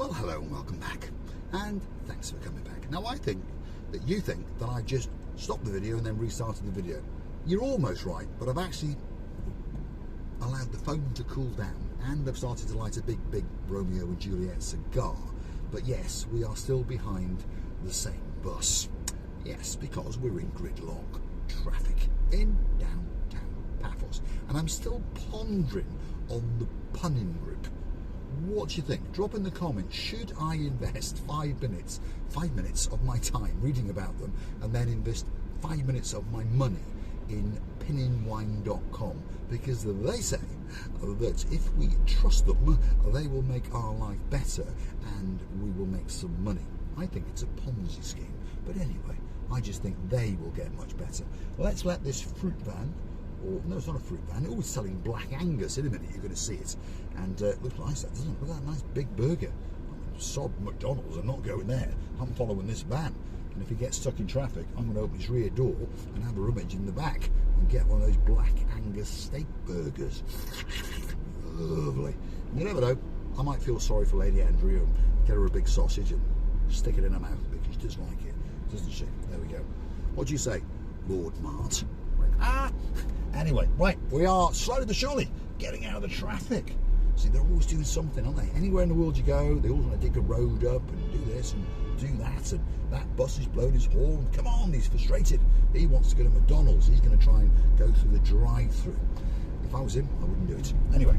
Well, hello and welcome back, and thanks for coming back. Now, I think that you think that I just stopped the video and then restarted the video. You're almost right, but I've actually allowed the phone to cool down, and I've started to light a big Romeo and Juliet cigar. But yes, we are still behind the same bus. Yes, because we're in gridlock traffic in downtown Paphos, and I'm still pondering on the punning group. What do you think? Drop in the comments. Should I invest 5 minutes of my time reading about them, and then invest 5 minutes of my money in pinningwine.com? Because they say that if we trust them, they will make our life better and we will make some money. I think it's a Ponzi scheme, but anyway, I just think they will get much better. Let's let this fruit van, or no, it's not a fruit van, it's selling Black Angus. In a minute you're going to see it, and it looks nice, that, doesn't it? Look at that nice big burger. Sod McDonald's, I'm not going there. I'm following this van, and if he gets stuck in traffic, I'm going to open his rear door and have a rummage in the back and get one of those Black Angus steak burgers. Lovely. You never know, I might feel sorry for Lady Andrea and get her a big sausage and stick it in her mouth, because she does like it, doesn't she? There we go. What do you say, Lord Mart? Anyway, right, we are slowly but surely getting out of the traffic. See, they're always doing something, aren't they? Anywhere in the world you go, they always want to dig a road up and do this and do that, and that bus is blowing his horn. Come on, he's frustrated. He wants to go to McDonald's. He's going to try and go through the drive-through. If I was him, I wouldn't do it. Anyway,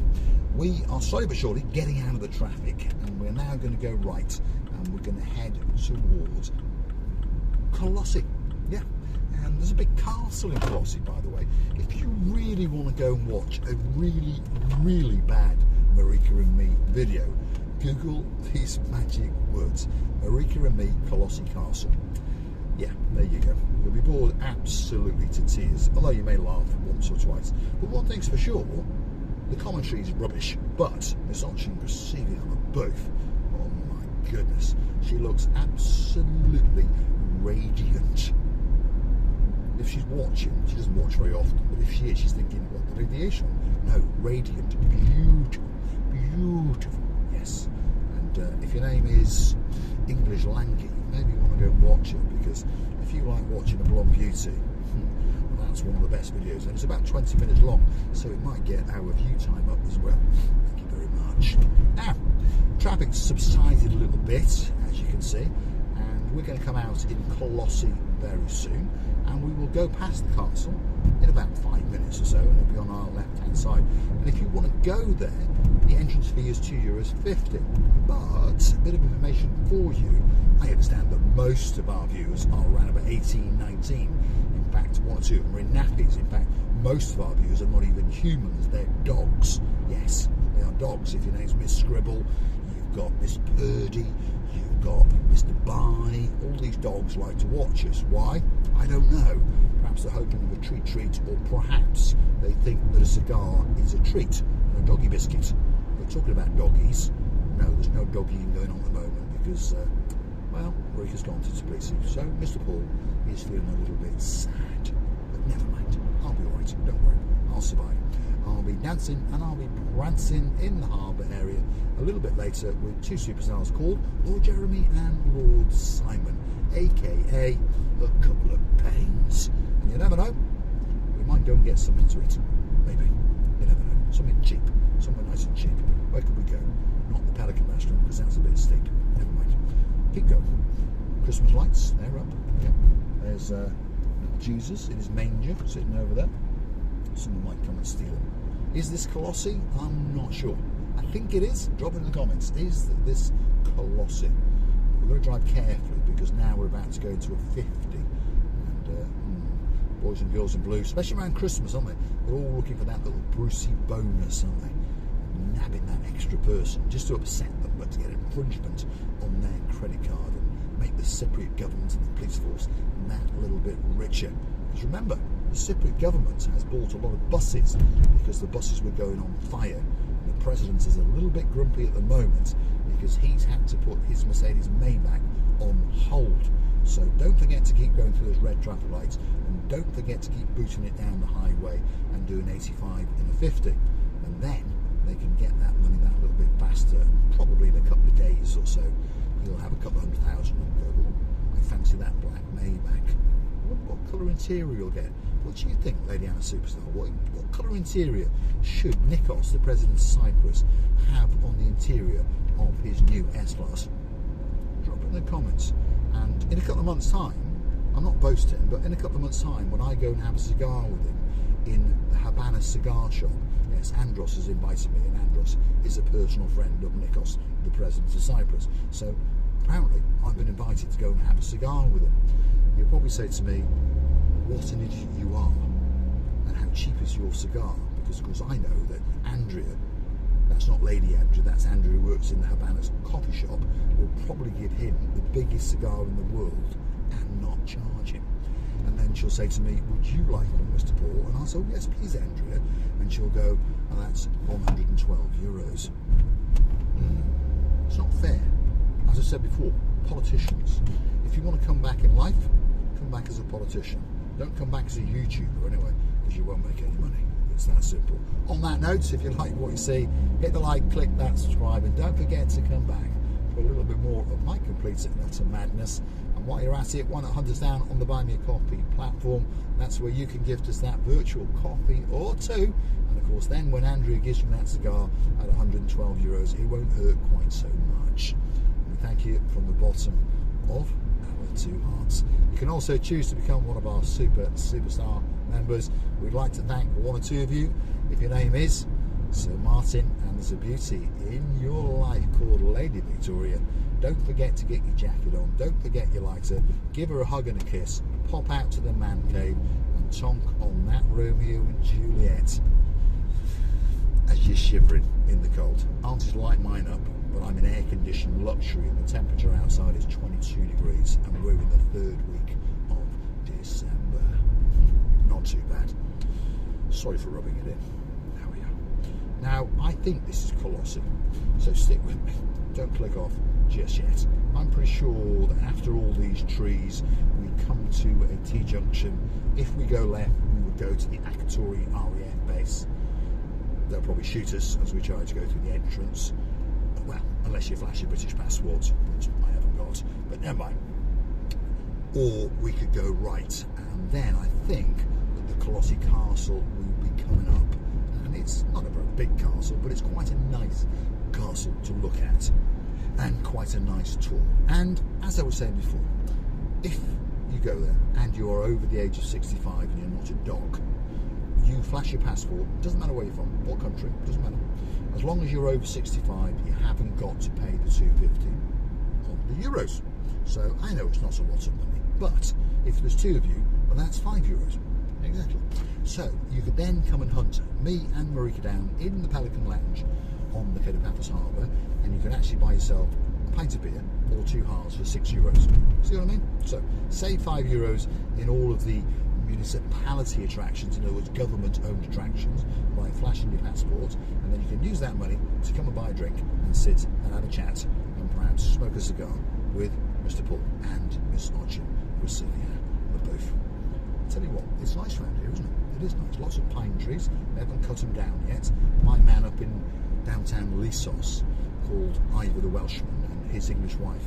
we are slowly but surely getting out of the traffic, and we're now going to go right, and we're going to head towards Kolossi. Yeah. And there's a big castle in Kolossi, by the way. If you really want to go and watch a really bad Marika and me video, Google these magic words: Marika and me, Kolossi Castle. Yeah, there you go. You'll be bored absolutely to tears, although you may laugh once or twice. But one thing's for sure, the commentary is rubbish, but Miss Archie receiving on them both. Oh my goodness, she looks absolutely radiant. If she's watching, she doesn't watch very often, but if she is, she's thinking, what, the radiation? No, radiant, beautiful, yes. And if your name is English Lanky, maybe you want to go and watch it, because if you like watching a blonde beauty, that's one of the best videos, and it's about 20 minutes long, so it might get our view time up as well. Thank you very much. Now, traffic's subsided a little bit, as you can see, and we're going to come out in Kolossi very soon, and we will go past the castle in about 5 minutes or so, and it'll be on our left hand side. And if you want to go there, the entrance fee is €2.50. But a bit of information for you: I understand that most of our viewers are around about 18, 19. In fact, one or two of them are in nappies. In fact, most of our viewers are not even humans, they're dogs. Yes, they are dogs. If your name's Miss Scribble, you've got Miss Purdy, you've got Mr. Barney. All these dogs like to watch us. Why? I don't know. Perhaps they're hoping of a treat, or perhaps they think that a cigar is a treat and a doggy biscuit. We're talking about doggies. No, there's no doggying going on at the moment because, well, Marika's gone to Tbilisi. So Mr. Paul is feeling a little bit sad. But never mind. I'll be alright. Don't worry. I'll survive. I'll be dancing and I'll be prancing in the harbour area a little bit later with two superstars called Lord Jeremy and Lord Simon, aka a couple of pains. And you never know, we might go and get something to eat. Maybe. You never know. Something cheap. Something nice and cheap. Where could we go? Not the Pelican restaurant, because that's a bit steep. Never mind. Keep going. Christmas lights, they're up. Yeah. There's Jesus in his manger sitting over there. Someone might come and steal him. Is this Kolossi? I'm not sure. I think it is. Drop in the comments. Is this Kolossi? We've got to drive carefully, because now we're about to go to a 50. And boys and girls in blue, especially around Christmas, aren't they? They're all looking for that little Brucey bonus, aren't they? Nabbing that extra person, just to upset them, but to get infringement on their credit card and make the Cypriot government and the police force that little bit richer. Because remember, the Cypriot government has bought a lot of buses because the buses were going on fire. And the president is a little bit grumpy at the moment because he's had to put his Mercedes Maybach on hold. So don't forget to keep going through those red traffic lights, and don't forget to keep booting it down the highway and doing 85 in a 50. And then they can get that money that little bit faster. Probably in a couple of days or so, he'll have a couple of 100,000 and go, oh, I fancy that black Maybach. What colour interior you'll get? What do you think, Lady Anna Superstar? What colour interior should Nikos, the President of Cyprus, have on the interior of his new S-Class? Drop it in the comments. And in a couple of months' time, I'm not boasting, but in a couple of months' time, when I go and have a cigar with him in the Havana cigar shop, yes, Andros has invited me, and Andros is a personal friend of Nikos, the President of Cyprus. So apparently, I've been invited to go and have a cigar with him. He'll probably say to me, what an idiot you are, and how cheap is your cigar? Because of course I know that Andrea, that's not Lady Andrea, that's Andrea who works in the Havana's coffee shop, will probably give him the biggest cigar in the world and not charge him. And then she'll say to me, would you like one, Mr. Paul? And I'll say, oh, yes, please, Andrea. And she'll go, oh, that's 112 euros. It's not fair. As I said before, politicians, if you want to come back in life, come back as a politician. Don't come back as a YouTuber anyway, because you won't make any money. It's that simple. On that note, if you like what you see, hit the like, click that subscribe, and don't forget to come back for a little bit more of my complete and utter madness. And while you're at it, why not hunt us down on the Buy Me a Coffee platform? That's where you can gift us that virtual coffee or two. And of course, then when Andrea gives you that cigar at 112 euros, it won't hurt quite so much. And we thank you from the bottom of our two hearts. You can also choose to become one of our superstar members. We'd like to thank one or two of you. If your name is Sir Martin and there's a beauty in your life called Lady Victoria, don't forget to get your jacket on, don't forget your lighter, give her a hug and a kiss, pop out to the man cave and tonk on that Romeo and Juliet as you're shivering in the cold. Aren't it light mine up? But I'm in air-conditioned luxury and the temperature outside is 22 degrees and we're in the 3rd week of December. Not too bad. Sorry for rubbing it in. There we are. Now, I think this is Kolossi, so stick with me. Don't click off just yet. I'm pretty sure that after all these trees, we come to a T-junction. If we go left, we would go to the Akatori RAF base. They'll probably shoot us as we try to go through the entrance. Well, unless you flash your British passport, which I haven't got, but never mind. Or we could go right, and then I think that the Kolossi castle will be coming up. And it's not a very big castle, but it's quite a nice castle to look at, and quite a nice tour. And as I was saying before, if you go there and you are over the age of 65 and you're not a dog, you flash your passport, doesn't matter where you're from, what country, doesn't matter. As long as you're over 65, you haven't got to pay the 250 of the euros. So I know it's not a lot of money, but if there's two of you, well, that's 5 euros. Exactly. So you could then come and hunt me and Marika down in the Pelican Lounge on the Cape of Paphos Harbour, and you can actually buy yourself a pint of beer or 2 halves for 6 euros. See what I mean? So save 5 euros in all of the municipality attractions, in other words government-owned attractions, by flashing your passport, and then you can use that money to come and buy a drink and sit and have a chat and perhaps smoke a cigar with Mr. Paul and Miss Archie Brasilia, the both. Tell you what, it's nice around here, isn't it? It is nice. Lots of pine trees. They haven't cut them down yet. My man up in downtown Limassol, called Ivor the Welshman, and his English wife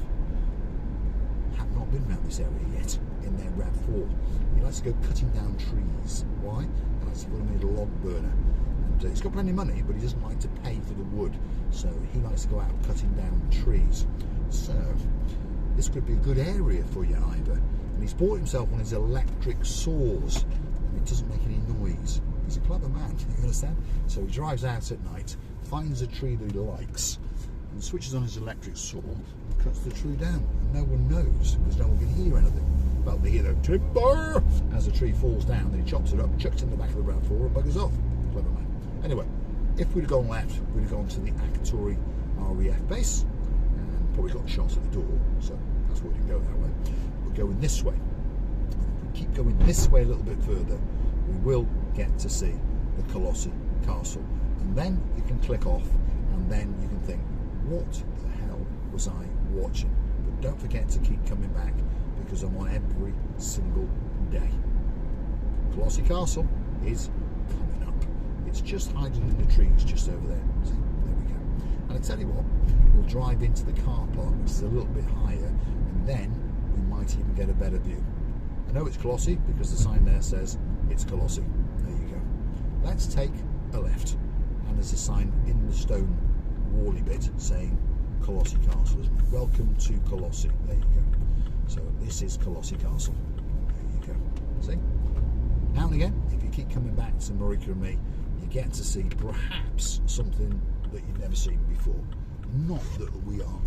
have not been around this area yet in their RAV4. He likes to go cutting down trees. Why? He likes to put them in a log burner. And he's got plenty of money, but he doesn't like to pay for the wood. So he likes to go out cutting down trees. So this could be a good area for you, Ivor. And he's bought himself one of his electric saws, and it doesn't make any noise. He's a clever man, you understand? So he drives out at night, finds a tree that he likes, and switches on his electric saw and cuts the tree down. And no one knows, because no one can hear anything. But they hear the timber as the tree falls down. Then he chops it up, chucks it in the back of the RAV4 and buggers off. Clever man. Anyway, if we'd have gone left, we'd have gone to the Akatori RAF base and probably got shot at the door. So that's why we didn't go that way. We're going this way. And if we keep going this way a little bit further, we will get to see the Kolossi castle. And then you can click off, and then you can think, what the hell was I watching? But don't forget to keep coming back, because I'm on every single day. Kolossi Castle is coming up. It's It's just hiding in the trees just over there. See, there we go. And I tell you what, we'll drive into the car park, which is a little bit higher, and then we might even get a better view. I know it's Kolossi because the sign there says it's Kolossi. There you go. Let's take a left, and there's a sign in the stone wally bit saying Kolossi Castle. Welcome to Kolossi. There you go. So this is Kolossi Castle. There you go. See? Now and again, if you keep coming back to Marika and me, you get to see perhaps something that you've never seen before. Not that we are,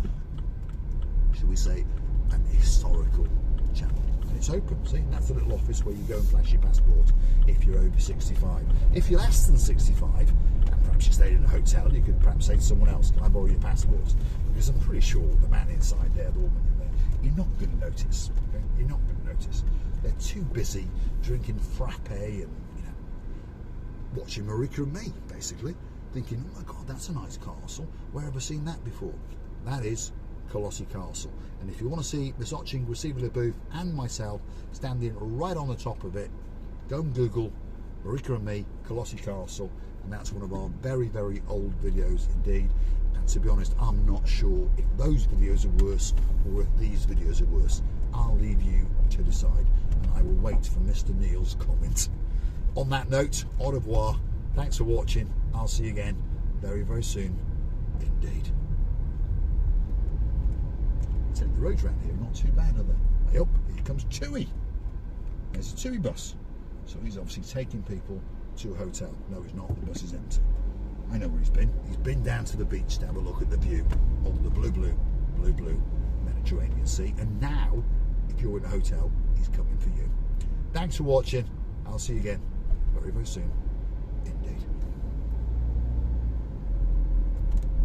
shall we say, an historical channel. And it's open, see? That's the little office where you go and flash your passport if you're over 65. If you're less than 65, and perhaps you stayed in a hotel, you could perhaps say to someone else, can I borrow your passport? Because I'm pretty sure the man inside there, the woman in there, you're not going to notice. Okay? You're not going to notice. They're too busy drinking frappe and, you know, watching Marika and me, basically, thinking, oh my God, that's a nice castle. Where have I seen that before? That is Kolossi Castle. And if you want to see the Soching Receiver booth and myself standing right on the top of it, go and Google Marika and me, Kolossi Castle, and that's one of our very, very old videos indeed. And to be honest, I'm not sure if those videos are worse or if these videos are worse. I'll leave you to decide, and I will wait for Mr. Neil's comment. On that note, au revoir. Thanks for watching. I'll see you again very, very soon indeed. The roads around here are not too bad, are they? Hey up, here comes Tui. There's a Tui bus. So he's obviously taking people to a hotel. No, he's not. The bus is empty. I know where he's been. He's been down to the beach to have a look at the view of the blue Mediterranean Sea. And now, if you're in a hotel, he's coming for you. Thanks for watching. I'll see you again very, very soon indeed.